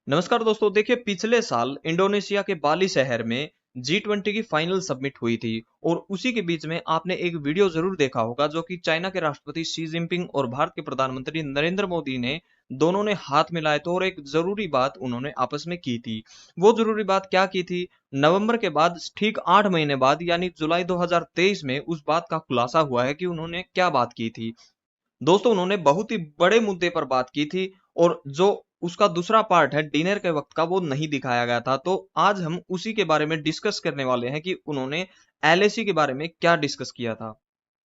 नमस्कार दोस्तों, देखिए पिछले साल इंडोनेशिया के बाली शहर में G20 की फाइनल सबमिट हुई थी और उसी के बीच में आपने एक वीडियो जरूर देखा होगा जो कि चाइना के राष्ट्रपति शी जिनपिंग और भारत के प्रधानमंत्री नरेंद्र मोदी ने दोनों ने हाथ मिलाए थे और एक जरूरी बात उन्होंने आपस में की थी। वो जरूरी बात क्या की थी? नवंबर के बाद ठीक 8 महीने बाद यानी जुलाई 2023 में उस बात का खुलासा हुआ है कि उन्होंने क्या बात की थी। दोस्तों, उन्होंने बहुत ही बड़े मुद्दे पर बात की थी और जो उसका दूसरा पार्ट है डिनर के वक्त का, वो नहीं दिखाया गया था। तो आज हम उसी के बारे में डिस्कस करने वाले हैं कि उन्होंने एलएसी के बारे में क्या डिस्कस किया था।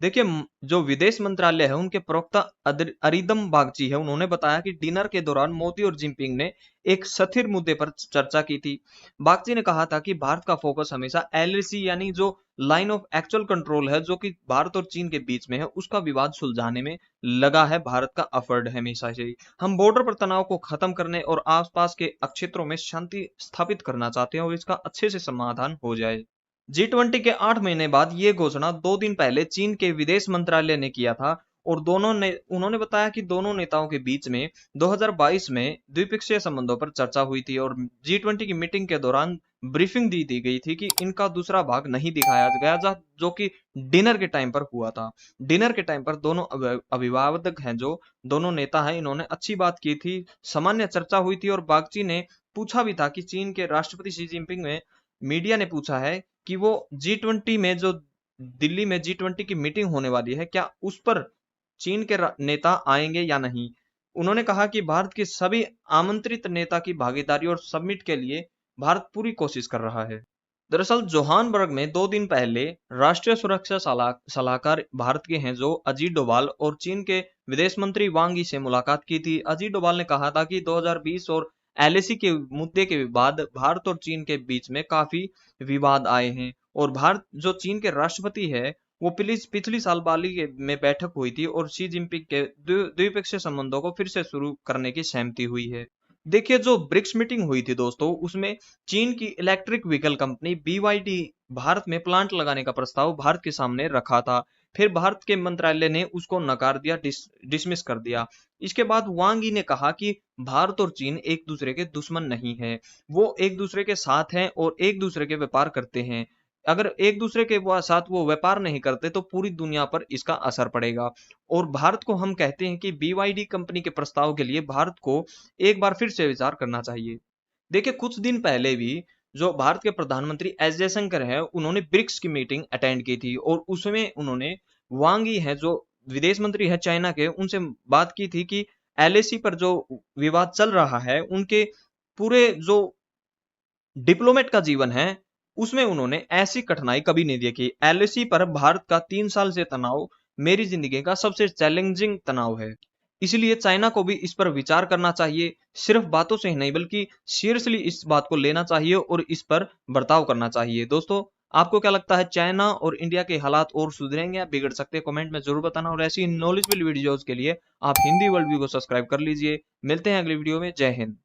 देखिए, जो विदेश मंत्रालय है उनके प्रवक्ता अरिदम बागची है, उन्होंने बताया कि डिनर के दौरान मोदी और जिनपिंग ने एक स्थिर मुद्दे पर चर्चा की थी। बागची ने कहा था कि भारत का फोकस हमेशा एलएसी यानी जो लाइन ऑफ एक्चुअल कंट्रोल है जो कि भारत और चीन के बीच में है, उसका विवाद सुलझाने में लगा है। भारत का एफर्ट है हमेशा से ही, हम बॉर्डर पर तनाव को खत्म करने और आसपास के क्षेत्रों में शांति स्थापित करना चाहते हैं और इसका अच्छे से समाधान हो जाए। G20 के 8 महीने बाद ये घोषणा 2 दिन पहले चीन के विदेश मंत्रालय ने किया था और उन्होंने बताया कि दोनों नेताओं के बीच में 2022 में द्विपक्षीय संबंधों पर चर्चा हुई थी और G20 की मीटिंग के दौरान ब्रीफिंग दी गई थी कि इनका दूसरा भाग नहीं दिखाया गया जो कि डिनर के टाइम पर हुआ था। डिनर के टाइम पर दोनों अभिभावक हैं, जो दोनों नेता हैं, इन्होंने अच्छी बात की थी, सामान्य चर्चा हुई थी और बागची ने पूछा भी था कि चीन के राष्ट्रपति शी जिनपिंग में मीडिया ने पूछा है कि वो G20 में जो दिल्ली में G20 की मीटिंग होने वाली है, क्या उस पर चीन के नेता आएंगे या नहीं। उन्होंने कहा कि भारत के सभी आमंत्रित नेता की भागीदारी और समिट के लिए भारत पूरी कोशिश कर रहा है। दरअसल जोहानबर्ग में 2 दिन पहले राष्ट्रीय सुरक्षा सलाहकार भारत के हैं जो अजीत डोभाल और चीन के विदेश मंत्री वांग यी से मुलाकात की थी। अजीत डोभाल ने कहा था कि 2020 और एलएसी के मुद्दे के बाद भारत और चीन के बीच में काफी विवाद आए हैं और भारत जो चीन के राष्ट्रपति है वो पिछली साल बाली में बैठक हुई थी और शी जिनपिंग के द्विपक्षीय संबंधों को फिर से शुरू करने की सहमति हुई है। देखिए, जो ब्रिक्स मीटिंग हुई थी दोस्तों, उसमें चीन की electric vehicle company BYD Bharat में प्लांट लगाने का प्रस्ताव भारत के सामने रखा था। फिर भारत के मंत्रालय ने उसको नकार दिया, डिसमिस कर दिया। इसके बाद वांग यी ने कहा कि भारत और चीन एक दूसरे के दुश्मन नहीं है, वो एक दूसरे के साथ हैं और एक दूसरे के व्यापार करते हैं। अगर एक दूसरे के साथ वो व्यापार नहीं करते तो पूरी दुनिया पर इसका असर पड़ेगा। और भारत को हम कहते हैं कि BYD कंपनी के प्रस्ताव के लिए भारत को एक बार फिर से विचार करना चाहिए। देखिए, कुछ दिन पहले भी जो भारत के प्रधानमंत्री एस जयशंकर है, उन्होंने ब्रिक्स की मीटिंग अटेंड की थी और उसमें उन्होंने वांग यी है जो विदेश मंत्री है चाइना के, उनसे बात की थी कि एलएसी पर जो विवाद चल रहा है उनके पूरे जो डिप्लोमेट का जीवन है उसमें उन्होंने ऐसी कठिनाई कभी नहीं देखी। एलएसी पर भारत का 3 साल से तनाव मेरी जिंदगी का सबसे चैलेंजिंग तनाव है, इसलिए चाइना को भी इस पर विचार करना चाहिए। सिर्फ बातों से ही नहीं बल्कि सीरियसली इस बात को लेना चाहिए और इस पर बर्ताव करना चाहिए। दोस्तों, आपको क्या लगता है, चाइना और इंडिया के हालात और सुधरेंगे या बिगड़ सकते हैं? कमेंट में जरूर बताना और ऐसी नॉलेजेबल वीडियोज के लिए आप हिंदी वर्ल्ड व्यू को सब्सक्राइब कर लीजिए। मिलते हैं अगली वीडियो में। जय हिंद।